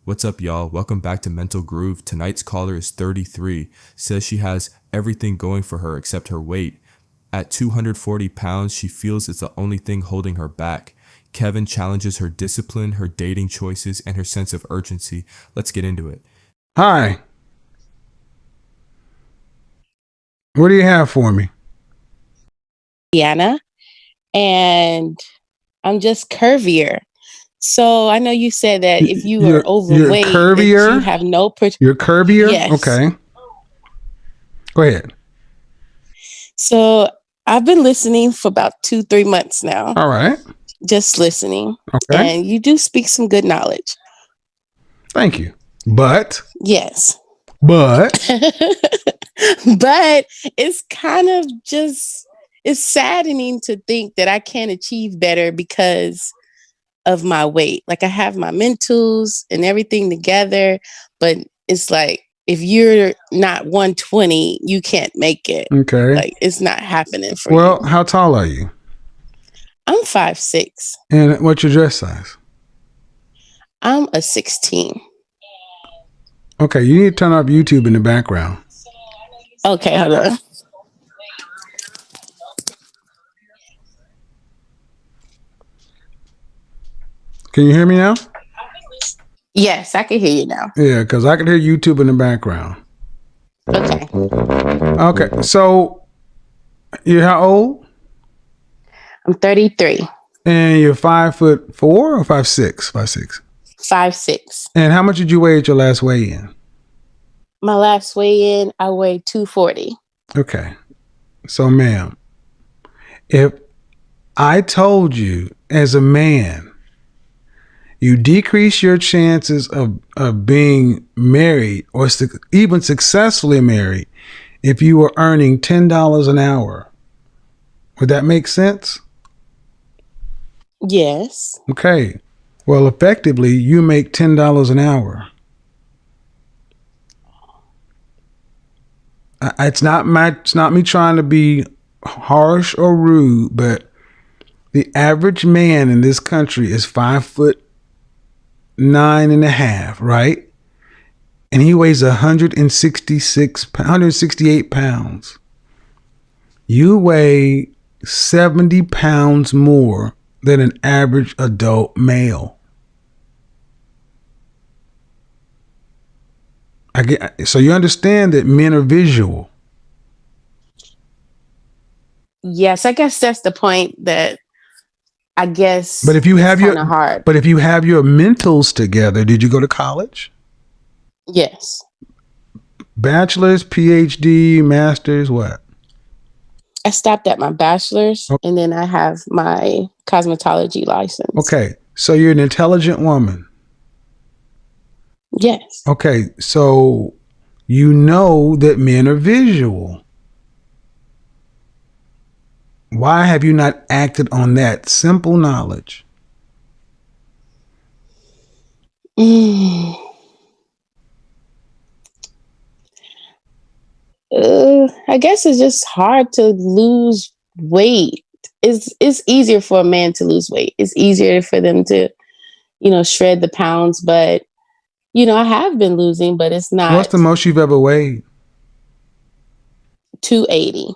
What's up, y'all? Welcome back to Mental Groove. Tonight's caller is 33. Says she has everything going for her except her weight. At 240 pounds, she feels it's the only thing holding her back. Kevin challenges her discipline, her dating choices, and her sense of urgency. Let's get into it. Hi. What do you have for me? Diana, and I'm just curvier. So I know you said that if you are overweight, you're curvier? that you have no. You're curvier? Yes. Okay. Go ahead. So I've been listening for about 2-3 months now. All right. Just listening. Okay. And you do speak some good knowledge. Thank you. But Yes. but it's kind of just, it's saddening to think that I can't achieve better because of my weight. Like, I have my mentals and everything together, but it's like, if you're not 120, you can't make it. okay. Like, it's not happening for you. Well, how tall are you? I'm 5'6". And what's your dress size? I'm a 16. Okay, you need to turn off YouTube in the background. Okay, hold on. Can you hear me now? Yes, I can hear you now. Yeah, because I can hear YouTube in the background. Okay. Okay, so you're how old? I'm 33. And you're 5'4" or 5'6"? 5'6". 5'6". And how much did you weigh at your last weigh-in? My last weigh-in, I weighed 240. Okay. So, ma'am, if I told you as a man, you decrease your chances of being married or even successfully married if you were earning $10 an hour, would that make sense? Yes. Okay. Well, effectively, you make $10 an hour. It's not me trying to be harsh or rude, but the average man in this country is 5'9.5", right? And he weighs 168 pounds. You weigh 70 pounds more than an average adult male. So you understand that men are visual. Yes, I guess that's the point that I guess. But if you have your hard. But if you have your mentals together, did you go to college? Yes. Bachelor's, PhD, master's, what? I stopped at my bachelor's, Okay. and then I have my cosmetology license. Okay, so you're an intelligent woman. Yes. Okay, so you know that men are visual. Why have you not acted on that simple knowledge? I guess it's just hard to lose weight. It's easier for a man to lose weight. It's easier for them to, shred the pounds. But, I have been losing, but it's not. What's the most you've ever weighed? 280.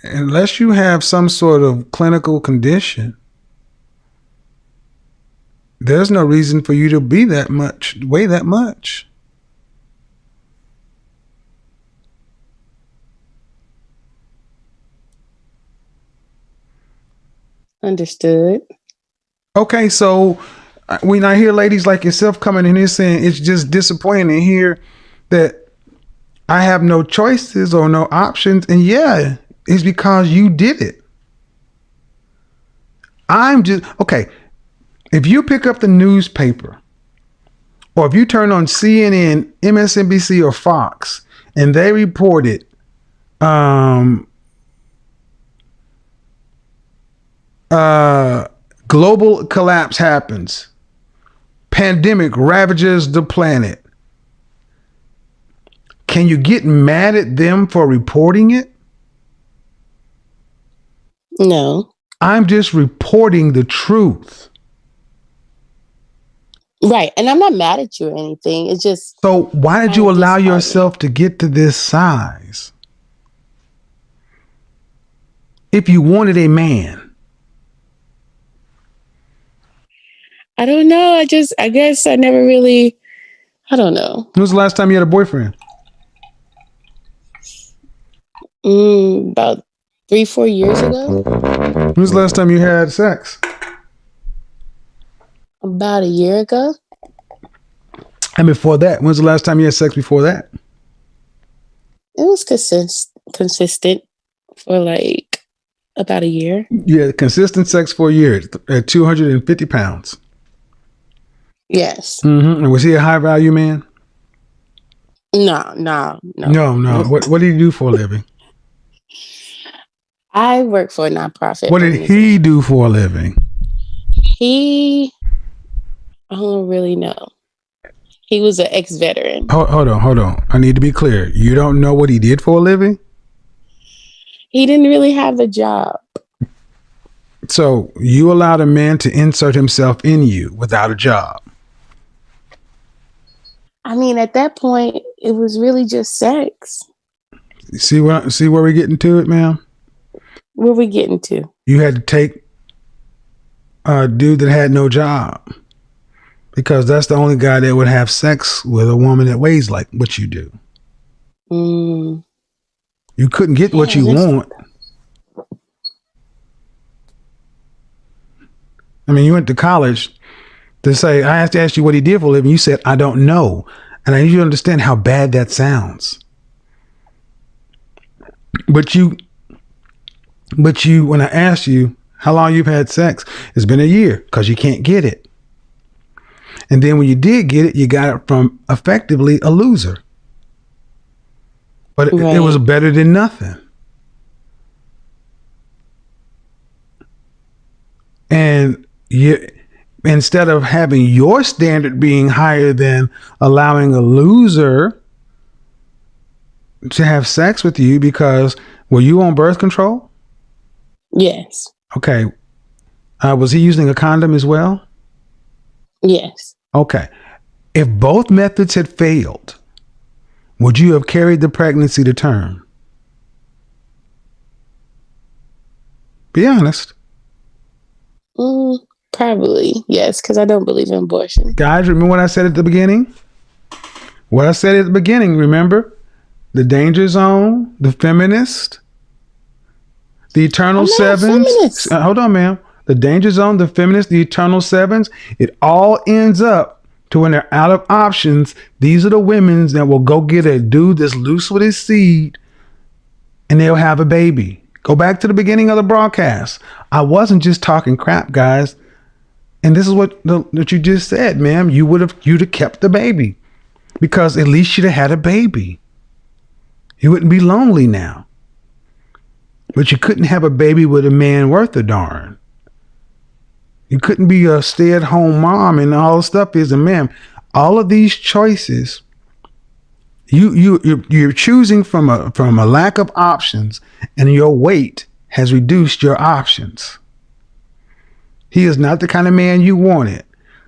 Unless you have some sort of clinical condition, there's no reason for you to weigh that much. Understood. Okay, so when I hear ladies like yourself coming in here saying it's just disappointing to hear that I have no choices or no options, and yeah, it's because you did it. Okay. If you pick up the newspaper, or if you turn on CNN, MSNBC, or Fox, and they reported global collapse happens, pandemic ravages the planet, can you get mad at them for reporting it? No. I'm just reporting the truth. Right. And I'm not mad at you or anything. It's just So why did you kinda allow disheartening. yourself to get to this size? If you wanted a man, I don't know. I guess I never really, I don't know. when was the last time you had a boyfriend? About 3-4 years ago. When was the last time you had sex? About a year ago. And before that, when was the last time you had sex before that? It was consistent for like about a year. You had consistent sex for a year at 250 pounds. Yes. And was he a high value man? No. No. What did he do for a living? I work for a nonprofit. What did he do for a living? I don't really know. He was an ex-veteran. Hold on. I need to be clear. You don't know what he did for a living? He didn't really have a job. So you allowed a man to insert himself in you without a job. I mean, at that point, it was really just sex. See where we're getting to it, ma'am? Where we getting to? You had to take a dude that had no job because that's the only guy that would have sex with a woman that weighs like what you do. You couldn't get what you want. I mean, you went to college to say, I have to ask you what he did for a living. You said, I don't know. And I need you to understand how bad that sounds. But when I asked you how long you've had sex, it's been a year because you can't get it. And then when you did get it, you got it from effectively a loser. But it was better than nothing. And instead of having your standard being higher than allowing a loser to have sex with you because, were you on birth control? Yes. Okay. Was he using a condom as well? Yes. Okay. If both methods had failed, would you have carried the pregnancy to term? Be honest. Probably, yes, because I don't believe in abortion. Guys, remember what I said at the beginning? What I said at the beginning, remember? The danger zone, the feminist, the eternal sevens. Hold on, ma'am. The danger zone, the feminist, the eternal sevens. It all ends up to when they're out of options. These are the women that will go get a dude that's loose with his seed and they'll have a baby. Go back to the beginning of the broadcast. I wasn't just talking crap, guys. And this is what you just said, ma'am. You'd have kept the baby because at least you'd have had a baby. You wouldn't be lonely now. But you couldn't have a baby with a man worth a darn. You couldn't be a stay-at-home mom and all the stuff is. And ma'am, all of these choices, you're choosing from a lack of options, and your weight has reduced your options. He is not the kind of man you wanted.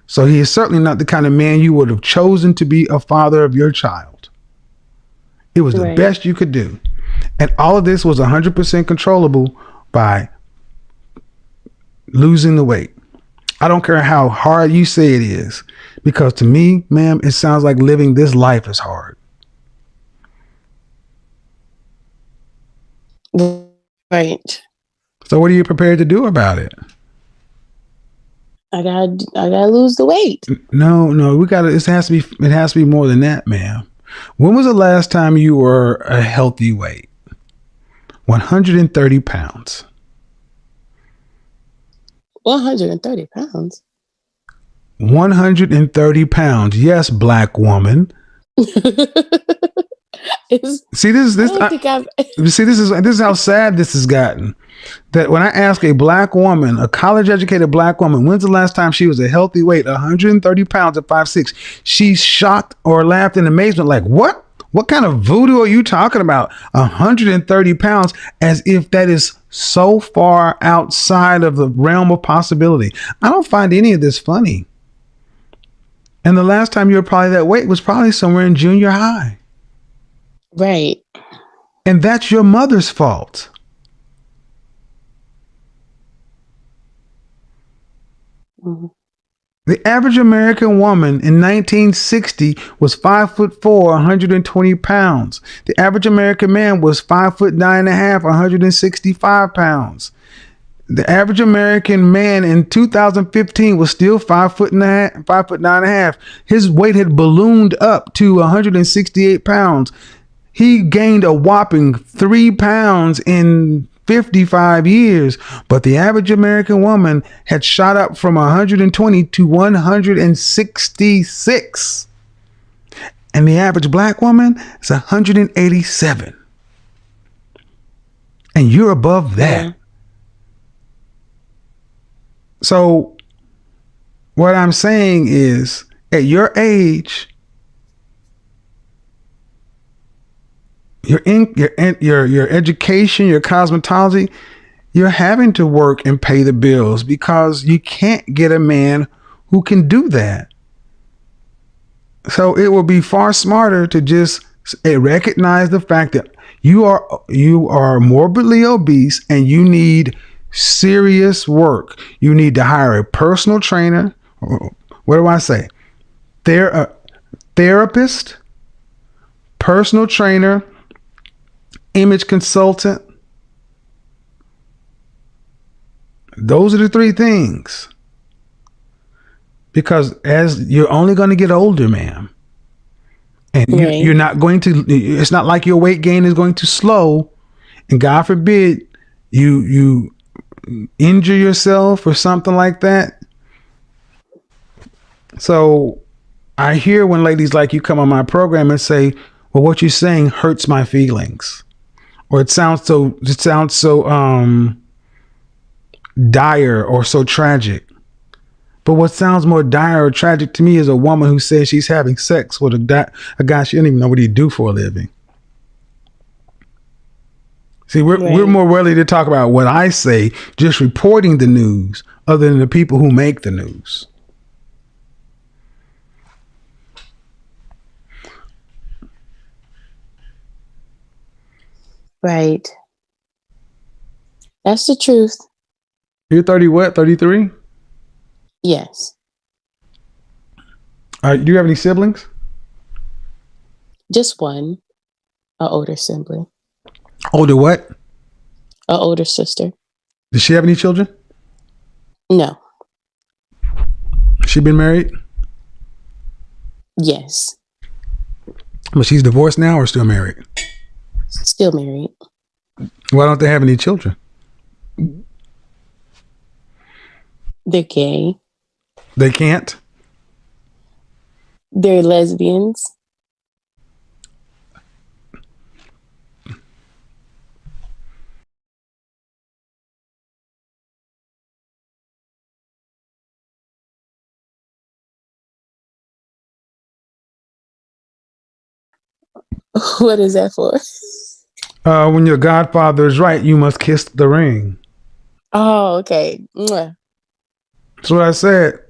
So he is certainly not the kind of man you would have chosen to be a father of your child. It was the best you could do. And all of this was 100% controllable by losing the weight. I don't care how hard you say it is, because to me, ma'am, it sounds like living this life is hard. Right. So what are you prepared to do about it? I gotta lose the weight. No, it has to be more than that, ma'am. When was the last time you were a healthy weight? 130 pounds. 130 pounds. 130 pounds. Yes, black woman. See, this is how sad this has gotten. That when I ask a black woman, a college educated black woman, when's the last time she was a healthy weight, 130 pounds at 5'6", she's shocked or laughed in amazement, like, what? What kind of voodoo are you talking about? 130 pounds, as if that is so far outside of the realm of possibility. I don't find any of this funny. And the last time you were probably that weight was probably somewhere in junior high. Right. And that's your mother's fault. Mhm. The average American woman in 1960 was 5'4", 120 pounds. The average American man was 5'9.5", 165 pounds. The average American man in 2015 was still 5'9.5". His weight had ballooned up to 168 pounds. He gained a whopping 3 pounds in 55 years, but the average American woman had shot up from 120 to 166. And the average black woman is 187. And you're above that. Yeah. So what I'm saying is, at your age, your education, your cosmetology, you're having to work and pay the bills because you can't get a man who can do that. So it will be far smarter to just recognize the fact that you are morbidly obese and you need serious work. You need to hire a personal trainer. What do I say? Therapist, personal trainer, image consultant. Those are the three things. Because as you're only going to get older, ma'am, and Right. you're not going to, it's not like your weight gain is going to slow, and God forbid you injure yourself or something like that. So I hear when ladies like you come on my program and say, well, what you're saying hurts my feelings, or it sounds so dire or so tragic. But what sounds more dire or tragic to me is a woman who says she's having sex with a guy she doesn't even know what he do for a living. See, we're more ready to talk about what I say, just reporting the news, other than the people who make the news. Right. That's the truth. You're 30 what? 33? Yes. Do you have any siblings? Just one. An older sibling. Older what? An older sister. Does she have any children? No. She been married? Yes. But she's divorced now or still married? Still married. Why don't they have any children? They're gay. They can't? They're lesbians. What is that for? When your godfather is right, you must kiss the ring. Oh, okay. Mwah. That's what I said.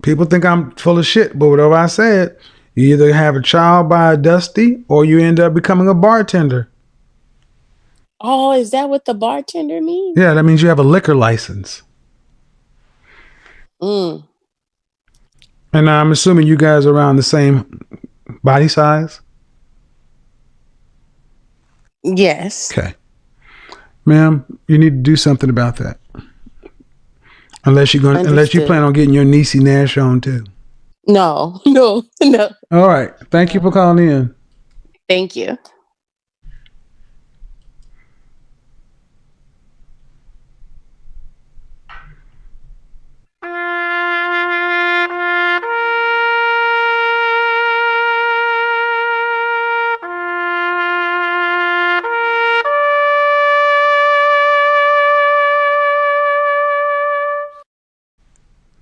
People think I'm full of shit, but whatever I said, you either have a child by a Dusty or you end up becoming a bartender. Oh, is that what the bartender means? Yeah, that means you have a liquor license. Mm. And I'm assuming you guys are around the same body size. Yes. Okay. Ma'am, you need to do something about that. Unless you plan on getting your Niecy Nash on too. No. All right. Thank you for calling in. Thank you.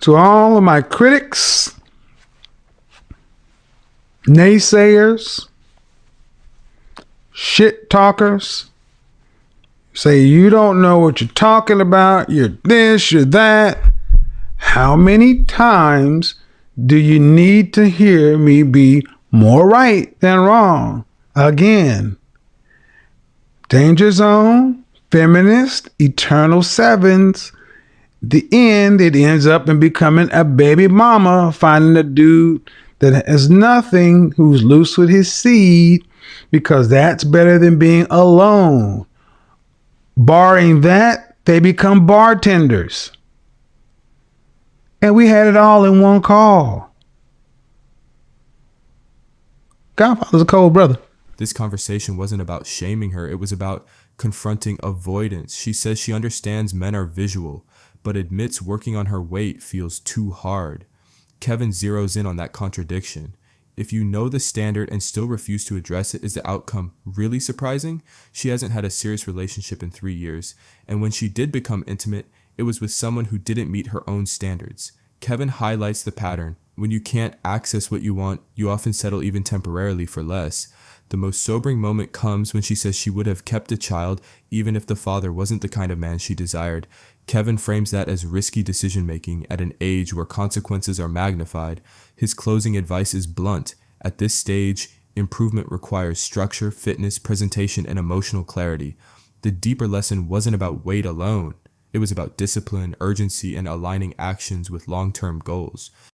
To all of my critics, naysayers, shit talkers, say you don't know what you're talking about, you're this, you're that. How many times Do you need to hear me be more right than wrong? Again, danger zone, feminist, eternal sevens. The end, it ends up in becoming a baby mama, finding a dude that has nothing, who's loose with his seed, because that's better than being alone. Barring that, they become bartenders. And we had it all in one call. Godfather's a cold brother. This conversation wasn't about shaming her. It was about confronting avoidance. She says she understands men are visual, but admits working on her weight feels too hard. Kevin zeroes in on that contradiction. If you know the standard and still refuse to address it, is the outcome really surprising? She hasn't had a serious relationship in 3 years, and when she did become intimate, it was with someone who didn't meet her own standards. Kevin highlights the pattern. When you can't access what you want, you often settle even temporarily for less. The most sobering moment comes when she says she would have kept a child even if the father wasn't the kind of man she desired. Kevin frames that as risky decision-making at an age where consequences are magnified. His closing advice is blunt. At this stage, improvement requires structure, fitness, presentation, and emotional clarity. The deeper lesson wasn't about weight alone. It was about discipline, urgency, and aligning actions with long-term goals.